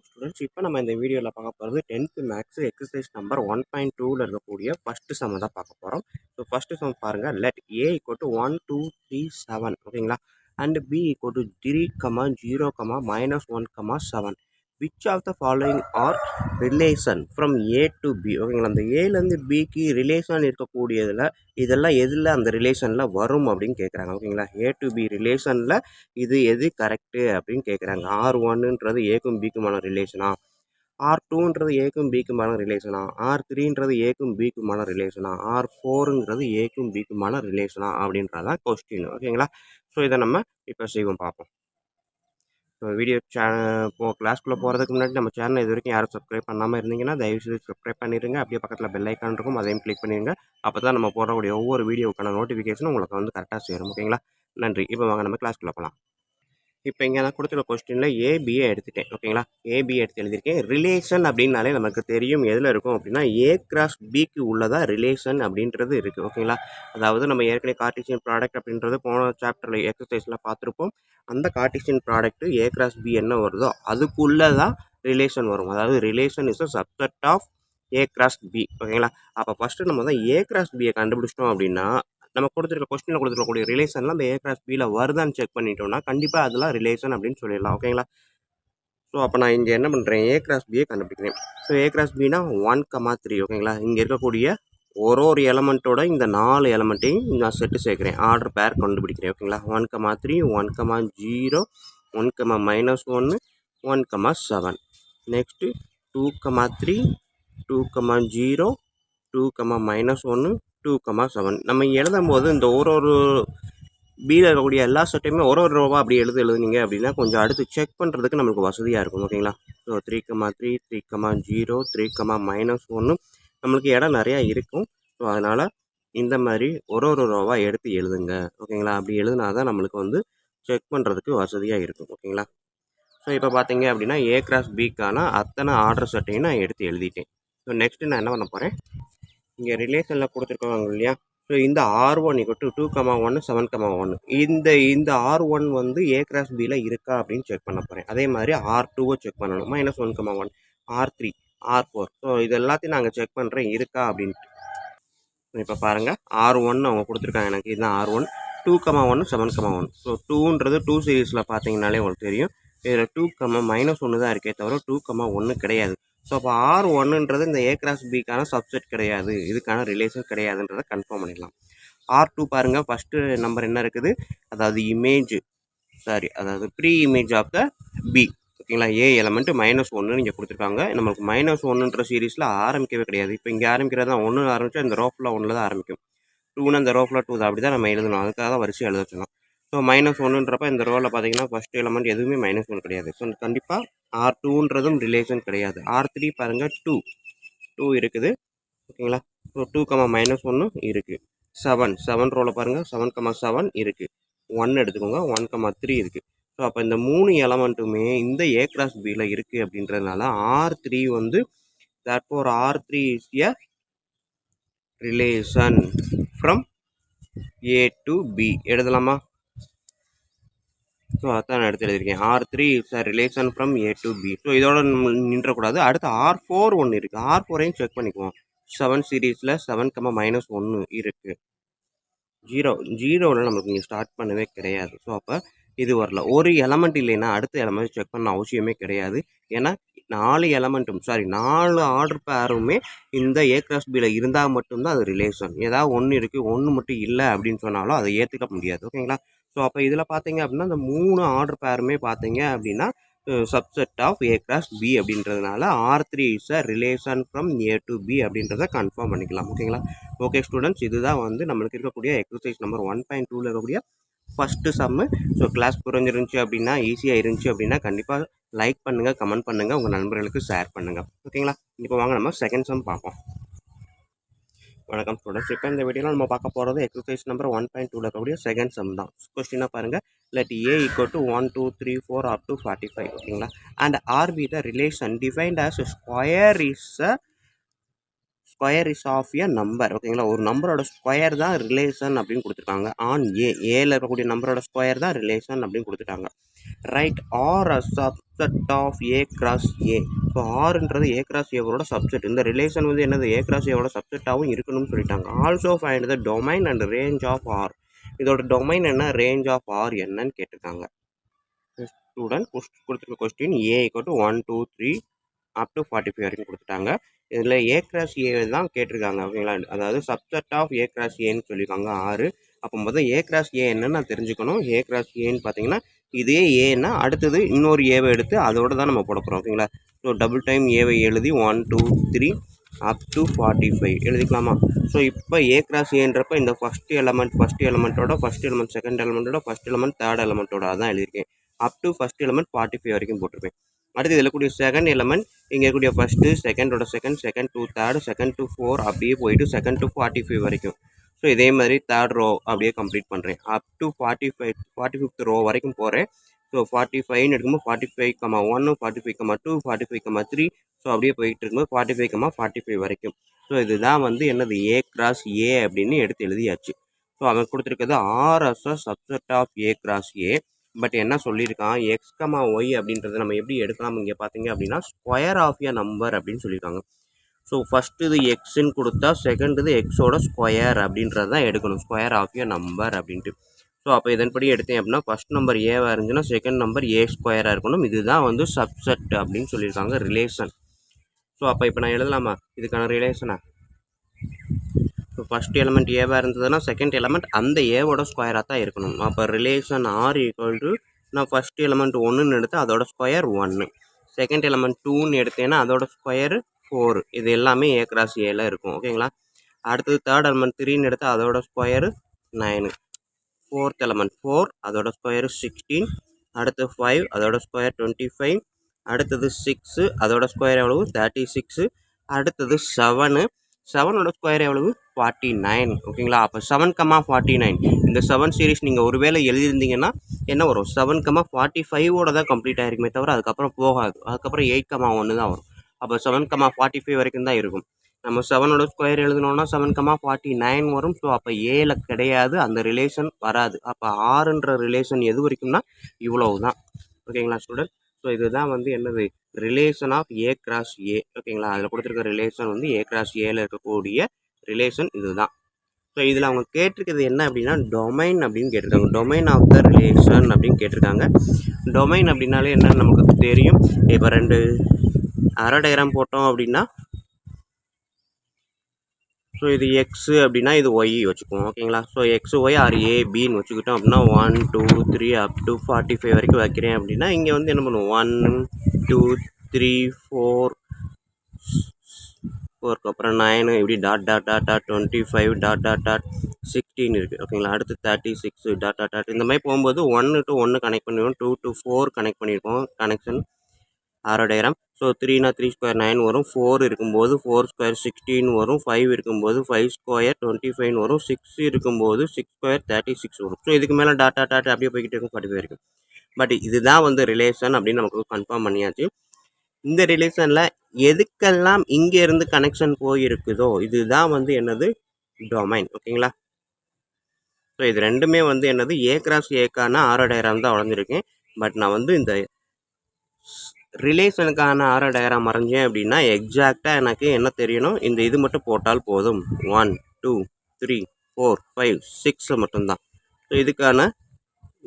வணக்கம் ஸ்டூடெண்ட்ஸ். இப்போ நம்ம இந்த வீடியோவில் பார்க்க போகிறது 10th மேக்ஸ் எக்ஸசைஸ் நம்பர் 1.2ல இருக்கக்கூடிய ஃபஸ்ட்டு சம் தான் பார்க்க போகிறோம். ஸோ ஃபஸ்ட்டு சம் பாருங்கள். லெட் ஏ ஈக்குவல் டு 1 2 3 7 ஓகேங்களா, and B equal to 3, 0, -1, 7. Which of the following are relation from A to B ஓகேங்களா. அந்த ஏலேருந்து பிக்கு ரிலேஷன் இருக்கக்கூடியதில் இதெல்லாம் எதில் அந்த ரிலேஷனில் வரும் அப்படின்னு கேட்குறாங்க ஓகேங்களா. ஏ டு பி ரிலேஷனில் இது எது கரெக்டு அப்படின்னு கேட்குறாங்க. R1ன்றது ஏக்கும் பிக்குமான ரிலேஷனா, R2ன்றது ஏக்கும் பிக்குமான ரிலேஷனா, R3ன்றது ஏக்கும் பிக்குமான ரிலேஷனா, R4ங்கிறது ஏக்கும் பிக்குமான ரிலேஷனா அப்படின்றதான் கொஸ்டின் ஓகேங்களா. ஸோ இதை நம்ம இப்போ செய்வோம் பார்ப்போம். ஸோ வீடியோ கிளாஸ்க்குள்ளே போகிறதுக்கு முன்னாடி நம்ம சேனல் இது வரைக்கும் யாரும் சப்ஸ்கிரைப் பண்ணாமல் இருந்தீங்கன்னா தயவுசெய்து சப்ஸ்கிரைப் பண்ணிடுங்க. அப்படியே பக்கத்தில் பெல் ஐக்கான் இருக்கும், அதையும் கிளிக் பண்ணிடுங்க. அப்போ தான் நம்ம போடக்கூடிய ஒவ்வொரு வீடியோக்கான நோட்டிஃபிகேஷன் உங்களுக்கு வந்து கரெக்டாக சேரும் ஓகேங்களா. நன்றி. இப்போ வாங்க நம்ம கிளாஸ்க்குள்ளே போகலாம். இப்போ இங்கே நான் கொடுத்துருக்க கொஸ்டினில் ஏபியை எடுத்துட்டேன் ஓகேங்களா. ஏபி எடுத்து எழுதியிருக்கேன். ரிலேஷன் அப்படின்னாலே நமக்கு தெரியும் எதில் இருக்கும் அப்படின்னா ஏ கிராஸ் பிக்கு உள்ளதாக ரிலேஷன் அப்படின்றது இருக்குது ஓகேங்களா. அதாவது நம்ம ஏற்கனவே கார்ட்டீசியன் ப்ராடக்ட் அப்படின்றது போன சாப்டரில் எக்ஸசைஸில் பார்த்துருப்போம். அந்த Cartesian product A cross B என்ன வருதோ அதுக்குள்ளே தான் ரிலேஷன் வரும். அதாவது relation is a subset of A cross B ஓகேங்களா. அப்போ ஃபஸ்ட்டு நம்ம தான் ஏ கிராஸ் பியை கண்டுபிடிச்சிட்டோம் அப்படின்னா நம்ம கொடுத்துருக்க கொஸ்டினில் கொடுத்துருக்கக்கூடிய ரிலேஷன்லாம் அந்த ஏ கிராஸ் பியில் வருதான்னு செக் பண்ணிட்டோம்னா கண்டிப்பாக அதெல்லாம் ரிலேஷன் அப்படின்னு சொல்லிடலாம் ஓகேங்களா. ஸோ அப்போ நான் இங்கே என்ன பண்ணுறேன், ஏ கிராஸ் பியை கண்டுபிடிக்கிறேன். ஸோ ஏ கிராஸ் பின்னா 1, 3 ஓகேங்களா. இங்கே இருக்கக்கூடிய ஒரு எலமெண்ட்டோட இந்த 4 எலமெண்ட்டையும் நான் செட்டு சேர்க்குறேன், ஆர்டர் பேர் கண்டுபிடிக்கிறேன் ஓகேங்களா. 1, 3, 1, 0, 1, -1, 1, 7. நெக்ஸ்ட்டு 2, 3, 2, 0, 2, -1, 2, 7. நம்ம எழுதும் போது இந்த ஒரு பியில் இருக்கக்கூடிய எல்லா செட்டையுமே ஒரு ரோவாக அப்படி எழுதுனீங்க அப்படின்னா கொஞ்சம் அடுத்து செக் பண்ணுறதுக்கு நம்மளுக்கு வசதியாக இருக்கும் ஓகேங்களா. ஸோ 3, 3, 3, 0, 3, -1 நம்மளுக்கு இடம் நிறையா இருக்கும். ஸோ அதனால் இந்த மாதிரி ஒரு ரோவாக எடுத்து எழுதுங்க ஓகேங்களா. அப்படி எழுதுனா தான் நம்மளுக்கு வந்து செக் பண்ணுறதுக்கு வசதியாக இருக்கும் ஓகேங்களா. ஸோ இப்போ பார்த்தீங்க அப்படின்னா ஏ கிராஸ் பிக்கான அத்தனை ஆர்டர் செட்டையும் நான் எடுத்து எழுதிட்டேன். ஸோ நெக்ஸ்ட்டு நான் என்ன பண்ண போகிறேன், இங்கே ரிலேஷனில் கொடுத்துருக்காங்க இல்லையா. ஸோ இந்த R1 = 2, 1, 7, 1 இந்த R1 வந்து ஏ கிராஸ் பியில் இருக்கா அப்படின்னு செக் பண்ண போகிறேன். அதே மாதிரி R2வை செக் பண்ணணும், -1, 1, R3, R4. ஸோ இது எல்லாத்தையும் நாங்கள் செக் பண்ணுறேன் இருக்கா அப்படின்ட்டு. இப்போ பாருங்கள், R1 அவங்க கொடுத்துருக்காங்க எனக்கு, இதுதான் R1. 2, 1, 7, 1. ஸோ 2ன்றது 2 சீரீஸில் பார்த்தீங்கன்னாலே உங்களுக்கு தெரியும். இதில் 2, -1 தான் இருக்கே தவிர 2, 1 கிடையாது. ஸோ அப்போ R1ன்றது இந்த ஏ கிராஸ் பிக்கான சப்செட் கிடையாது, இதுக்கான ரிலேஷன் கிடையாதுன்றதை கன்ஃபார்ம் பண்ணிடலாம். R2 பாருங்கள், ஃபஸ்ட்டு நம்பர் என்ன இருக்குது, அதாவது pre image of the B ஓகேங்களா. ஏ எலமெண்ட் -1 இங்கே கொடுத்துருக்காங்க. நம்மளுக்கு -1ன்ற சீரீஸில் ஆரம்பிக்கவே கிடையாது. இப்போ இங்கே ஆரம்பிக்கிறது தான் 1 ஆரம்பித்தா இந்த ரோஃபில் 1 தான் ஆரம்பிக்கும். 2னா இந்த ரோஃபில் 2 தான், அப்படி தான் நம்ம எழுதணும். அதுக்காக தான் வரிசை எழுத வச்சோம். ஸோ -1ன்றப்ப இந்த ரோவில் பார்த்தீங்கன்னா ஃபஸ்ட் எலமெண்ட் எதுவுமே -1 கிடையாது. ஸோ கண்டிப்பாக R2ன்றதும் ரிலேஷன் கிடையாது. R3 பாருங்கள், 2 இருக்குது ஓகேங்களா. ஸோ 2, -1 இருக்குது. 7 ரோவில் பாருங்கள், 7, 7 இருக்குது. 1 எடுத்துக்கோங்க, 1, 3 இருக்குது. ஸோ அப்போ இந்த 3 எலமெண்ட்டுமே இந்த ஏ கிராஸ் பியில் இருக்குது அப்படின்றதுனால R3 வந்து therefore R3 is a relation from A to B எழுதலாமா. ஸோ அதான் நான் எடுத்து எழுதியிருக்கேன், R3 is a relation from A to B. So இதோட நின்றக்கூடாது. அடுத்து R4 ஒன்று இருக்குது, R4ஐயும் செக் பண்ணிக்குவோம். 7 சீரீஸில் 7, -1 இருக்குது. 0வில் நம்மளுக்கு இங்கே ஸ்டார்ட் பண்ணவே கிடையாது. ஸோ அப்போ இது வரல. ஒரு எலமெண்ட் இல்லைன்னா அடுத்த எலமெண்ட் செக் பண்ண அவசியமே கிடையாது. ஏன்னா 4 ஆர்டர் பேருமே இந்த ஏ கிராஸ் பியில் இருந்தால் மட்டும்தான் அது ரிலேஷன். ஏதாவது ஒன்று இருக்குது, ஒன்று மட்டும் இல்லை அப்படின்னு சொன்னாலும் அதை ஏற்றுக்க முடியாது ஓகேங்களா. ஸோ அப்போ இதில் பார்த்தீங்க அப்படின்னா இந்த 3 ஆர்டர் பேருமே பார்த்தீங்க அப்படின்னா subset of A cross B அப்படின்றதுனால R3 is a relation from A to B அப்படின்றத கன்ஃபார்ம் பண்ணிக்கலாம் ஓகேங்களா. ஓகே ஸ்டூடெண்ட்ஸ், இதுதான் வந்து நம்மளுக்கு இருக்கக்கூடிய எக்ஸசைஸ் நம்பர் 1.2ல இருக்கக்கூடிய ஃபஸ்ட்டு சம்மு. ஸோ கிளாஸ் புரிஞ்சிருந்துச்சு அப்படின்னா, ஈஸியாக இருந்துச்சு அப்படின்னா கண்டிப்பாக லைக் பண்ணுங்கள், கமெண்ட் பண்ணுங்கள், உங்கள் நண்பர்களுக்கு ஷேர் பண்ணுங்கள் ஓகேங்களா. இப்போ வாங்க நம்ம செகண்ட் சம் பார்ப்போம். வணக்கம் ஸ்டூடெண்ட்ஸ். இப்போ இந்த வீடியோவில் நம்ம பார்க்க போகிறது எக்ஸசைஸ் நம்பர் 1.2ல இருக்கக்கூடிய செகண்ட் சம் தான். கொஸ்டினாக பாருங்கள், let A equal to 1, 2, 3, 4 up to 45 ஓகேங்களா. And R be the relation defined as square is a square is of a number. ஓகேங்களா, ஒரு நம்பரோட ஸ்கொயர் தான் ரிலேஷன் அப்படின்னு கொடுத்துருக்காங்க. ஆன் ஏல இருக்கக்கூடிய நம்பரோட ஸ்கொயர் தான் ரிலேஷன் அப்படின்னு கொடுத்துட்டாங்க. Right R a subset of A cross A. So ஆர்ன்றது ஏ கிராஸ் ஏவோட சப்செட். இந்த ரிலேஷன் வந்து என்னது ஏ கிராஸ் ஏவோட சப்செட்டாகவும் இருக்கணும்னு சொல்லிட்டாங்க. Also find the domain and range of R. இதோட டொமைன் என்ன, ரேஞ்ச் ஆஃப் ஆர் என்னன்னு கேட்டிருக்காங்க. ஸ்டூடெண்ட் கொடுத்துருக்க question A equal to 1 2 3 up to 45 வரைக்கும் கொடுத்துட்டாங்க. இதில் ஏ கிராஸ் ஏ தான் கேட்டிருக்காங்க. ஓகேங்களா, அதாவது சப்செட் ஆஃப் ஏ கிராஸ் ஏன்னு சொல்லியிருக்காங்க 6. அப்போ முதல் ஏ கிராஸ் ஏ என்னன்னு நான் தெரிஞ்சுக்கணும். ஏ கிராஸ் ஏன்னு பார்த்தீங்கன்னா இதே ஏன்னா அடுத்தது இன்னொரு ஏவை எடுத்து அதோட தான் நம்ம போட போகிறோம். ஓகேங்களா, ஸோ டபுள் டைம் ஏவை எழுதி 1 2 3 அப் டு 45 எழுதிக்கலாமா. ஸோ இப்போ ஏ கிராஸ் ஏன்றப்ப இந்த ஃபஸ்ட் எலமெண்ட்டோட ஃபஸ்ட் எலமெண்ட், செகண்ட் எலமெண்ட்டோட ஃபஸ்ட் எலமெண்ட், தேர்ட் எலமெண்ட்டோட அதான் எழுதியிருக்கேன். அப் டு ஃபஸ்ட் எலமெண்ட் 45 வரைக்கும் போட்டிருப்பேன். அடுத்து இதில் கூடிய செகண்ட் எலமெண்ட் இங்கே இருக்கக்கூடிய ஃபஸ்ட்டு, செகண்டோட second to third, second to 4 அப்படியே போயிட்டு செகண்ட் டு 45 வரைக்கும். ஸோ இதே மாதிரி தேர்ட் ரோ அப்படியே கம்ப்ளீட் பண்ணுறேன். அப் டு 45th ரோ வரைக்கும் போகிறேன். ஸோ 45ன்னு எடுக்கும்போது 45,1 45,2 45,3 ஸோ அப்படியே போயிட்டு இருக்கும்போது 45,45 வரைக்கும். ஸோ இதுதான் வந்து என்னது ஏ கிராஸ் ஏ அப்படின்னு எடுத்து எழுதியாச்சு. ஸோ அவன் கொடுத்துருக்கிறது R as a subset of A cross A. But என்ன சொல்லியிருக்கான், எக்ஸ் கமா ஒய் அப்படின்றத நம்ம எப்படி எடுக்கலாம் இங்கே பார்த்தீங்க அப்படின்னா ஸ்கொயர் ஆஃப் எ நம்பர் அப்படின்னு சொல்லியிருக்காங்க. ஸோ ஃபஸ்ட்டு இது எக்ஸுன்னு கொடுத்தா செகண்ட் இது எக்ஸோட ஸ்கொயர் அப்படின்றது தான் எடுக்கணும், ஸ்கொயர் ஆஃப் எ நம்பர் அப்படின்ட்டு. ஸோ அப்போ இதன்படி எடுத்தேன் அப்படின்னா ஃபஸ்ட் நம்பர் ஏவாக இருந்துச்சுன்னா செகண்ட் நம்பர் ஏ ஸ்கொயராக இருக்கணும். இதுதான் வந்து சப்செட் அப்படின்னு சொல்லியிருக்காங்க, ரிலேஷன். ஸோ அப்போ இப்போ நான் எழுதலாமா இதுக்கான ரிலேஷனா. ஸோ ஃபஸ்ட் எலமெண்ட் ஏவாக இருந்ததுன்னா செகண்ட் எலமெண்ட் அந்த ஏவோட ஸ்கொயராக தான் இருக்கணும். அப்போ ரிலேஷன் ஆர் ஈக்குவல் டு நான் ஃபஸ்ட் எலமெண்ட் 1ன்னு எடுத்து அதோட ஸ்கொயர் 1, செகண்ட் எலமெண்ட் 2ன்னு எடுத்தேன்னா அதோட ஸ்கொயர் 4. இது எல்லாமே ஏ கிராஸ் ஏல இருக்கும். ஓகேங்களா, அடுத்தது தேர்ட் எலமெண்ட் 3ன்னு எடுத்து அதோட ஸ்கொயர் 9, ஃபோர்த் எலமெண்ட் 4 அதோட ஸ்கொயர் 16, அடுத்து 5 அதோட ஸ்கொயர் 25, அடுத்தது 6 அதோட ஸ்கொயர் எவ்வளவு 36, அடுத்தது 7ஓட ஸ்கொயர் எவ்வளவு 49. ஓகேங்களா, அப்போ 7,49 இந்த 7 சீரீஸ் நீங்கள் ஒருவேளை எழுதியிருந்தீங்கன்னா என்ன வரும் 7,45 தான் கம்ப்ளீட் ஆகிருக்குமே தவிர அதுக்கப்புறம் போகாது. அதுக்கப்புறம் 8,1 தான் வரும். அப்போ 7,45 வரைக்கும் தான் இருக்கும். நம்ம 7ஓட ஸ்கொயர் எழுதணும்னா 7,49 வரும். ஸோ அப்போ ஏல கிடையாது, அந்த ரிலேஷன் வராது. அப்போ ஆறுன்ற ரிலேஷன் எது வரைக்கும்னா இவ்வளவு தான். ஓகேங்களா ஸ்டூடெண்ட், ஸோ இதுதான் வந்து என்னது relation of A cross A. ஓகேங்களா, அதில் கொடுத்துருக்க ரிலேஷன் வந்து ஏ கிராஸ் ஏல இருக்கக்கூடிய ரிலேஷன் இதுதான். ஸோ இதில் அவங்க கேட்டிருக்கிறது என்ன அப்படின்னா டொமைன் அப்படின்னு கேட்டிருக்காங்க. டொமைன் ஆஃப் த ரிலேஷன் அப்படின்னு கேட்டிருக்காங்க. டொமைன் அப்படின்னாலே என்னன்னு நமக்கு தெரியும். இப்போ 2 அரை டயக்ராம் போட்டோம் அப்படின்னா ஸோ இது எக்ஸு அப்படின்னா இது ஒய் வச்சுக்குவோம். ஓகேங்களா, ஸோ எக்ஸு ஒய் ஆர் ஏபின்னு வச்சுக்கிட்டோம் அப்படின்னா 1 2 3 அப் டு 45 வரைக்கும் வைக்கிறேன் அப்படின்னா இங்கே வந்து என்ன பண்ணுவோம் 1 2 3 4க்கு அப்புறம் 9 இப்படி டாட் 25 16 இருக்குது. ஓகேங்களா, அடுத்து 36 இந்த மாதிரி போகும்போது 1 to 1 கனெக்ட் பண்ணிடுவோம், 2 to 4 கனெக்ட் பண்ணியிருக்கோம் கனெக்ஷன் ஆரோ டயக்ராம். ஸோ 3னா 3 ஸ்கொயர் 9 வரும், 4 இருக்கும்போது 4 ஸ்கொயர் 16 வரும், 5 இருக்கும்போது 5 ஸ்கொயர் 25 வரும், 6 இருக்கும்போது 6 ஸ்கொயர் 36 வரும். ஸோ இதுக்கு மேலே டாட் அப்படியே போய்கிட்டு இருக்கும் 45 வரைக்கும். பட் இதுதான் வந்து ரிலேஷன் அப்படின்னு நமக்கு கன்ஃபார்ம் பண்ணியாச்சு. இந்த ரிலேஷனில் எதுக்கெல்லாம் இங்கே இருந்து கனெக்ஷன் போயிருக்குதோ இதுதான் வந்து என்னது டொமைன். ஓகேங்களா, ஸோ இது ரெண்டுமே வந்து என்னது ஏ கிராஸ் ஏக்கான ஆரோ டயக்ராம் தான் வளர்ந்துருக்கேன். பட் நான் வந்து இந்த ரிலேஷனுக்கான ஆரோ டயக்ராம் வரைஞ்சேன் அப்படின்னா எக்ஸாக்டாக எனக்கு என்ன தெரியணும், இந்த இது மட்டும் போட்டால் போதும். 1 2 3 4 5 6 மட்டும்தான். ஸோ இதுக்கான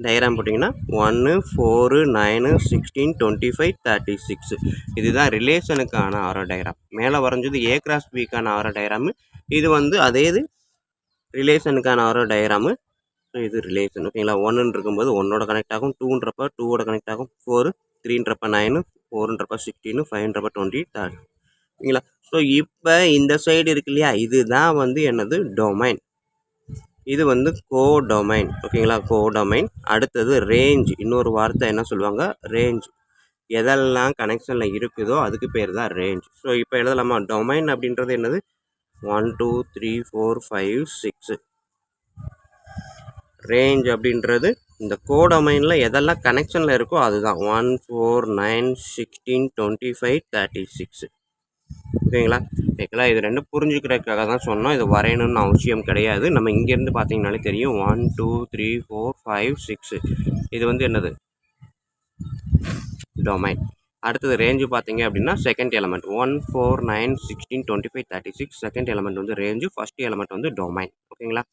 டயக்ராம் போட்டிங்கன்னா 1 4 9 16 25 36 இதுதான் ரிலேஷனுக்கான ஆரோ டயக்ராம். மேலே வரைஞ்சது ஏ கிராஸ் பிக்கான ஆரோ டயக்ராமு, இது வந்து அதே இது ரிலேஷனுக்கான ஆரோ டயக்ராமு. ஸோ இது ரிலேஷன். ஓகேங்களா, 1ன்னு இருக்கும்போது 1ஓட கனெக்ட் ஆகும், 2ன்றப்ப 2ஓட கனெக்ட் ஆகும், 4 3ன்றப்ப 9 4ன்றப்ப 16 5ன்றப்ப 20 3. ஓகேங்களா, ஸோ இப்போ இந்த சைடு இருக்கு இல்லையா, இதுதான் வந்து என்னது டொமைன். இது வந்து கோடொமைன். ஓகேங்களா, கோடொமைன். அடுத்தது ரேஞ்ச். இன்னொரு வார்த்தை என்ன சொல்லுவாங்க, ரேஞ்ச். எதெல்லாம் கனெக்ஷனில் இருக்குதோ அதுக்கு பேர் தான் ரேஞ்ச். ஸோ இப்போ எழுதலாமா, டொமைன் அப்படின்றது என்னது 1 2 3 4 5 6. ரேஞ்ச் அப்படின்றது இந்த கோடொமைனில் எதெல்லாம் கனெக்ஷனில் இருக்கோ அதுதான் 1 4 9 16 25 36. ஓகேங்களா? ஓகேங்களா? இது 2 புரிஞ்சுக்கிறதுக்காக தான் சொன்னோம். இது வரையணும்னு அவசியம் கிடையாது. நம்ம இங்கேருந்து பார்த்தீங்கனாலே தெரியும். 1, 2, 3, 4, 5, 6 இது வந்து என்னது? டொமைன். அடுத்தது ரேஞ்சு பார்த்தீங்க அப்படின்னா செகண்ட் எலமெண்ட் 1, 4, 9, 16, 25, 36 செகண்ட் எலமெண்ட் வந்து ரேஞ்சு, ஃபர்ஸ்ட் எலமெண்ட் வந்து டொமைன். ஓகேங்களா?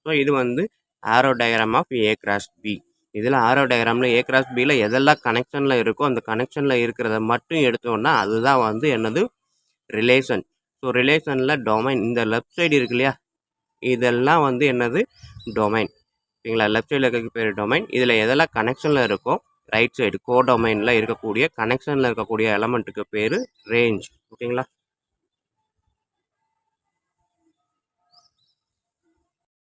ஸோ இது வந்து arrow diagram of A cross B. இதில் ஆரோ டயக்ராமில் ஏ கிராஸ் பியில் எதெல்லாம் கனெக்ஷனில் இருக்கோ அந்த கனெக்ஷனில் இருக்கிறத மட்டும் எடுத்தோன்னா அதுதான் வந்து என்னது? ரிலேஷன். ஸோ ரிலேஷனில் டொமைன் இந்த லெஃப்ட் சைடு இருக்கு இல்லையா? இதெல்லாம் வந்து என்னது? டொமைன். ஓகேங்களா? லெஃப்ட் சைடில் இருக்க பேர் டொமைன். இதில் எதெல்லாம் கனெக்ஷனில் இருக்கோ ரைட் சைடு கோ டொமைனில் இருக்கக்கூடிய கனெக்ஷனில் இருக்கக்கூடிய எலமெண்ட்டுக்கு பேர் ரேஞ்ச். ஓகேங்களா?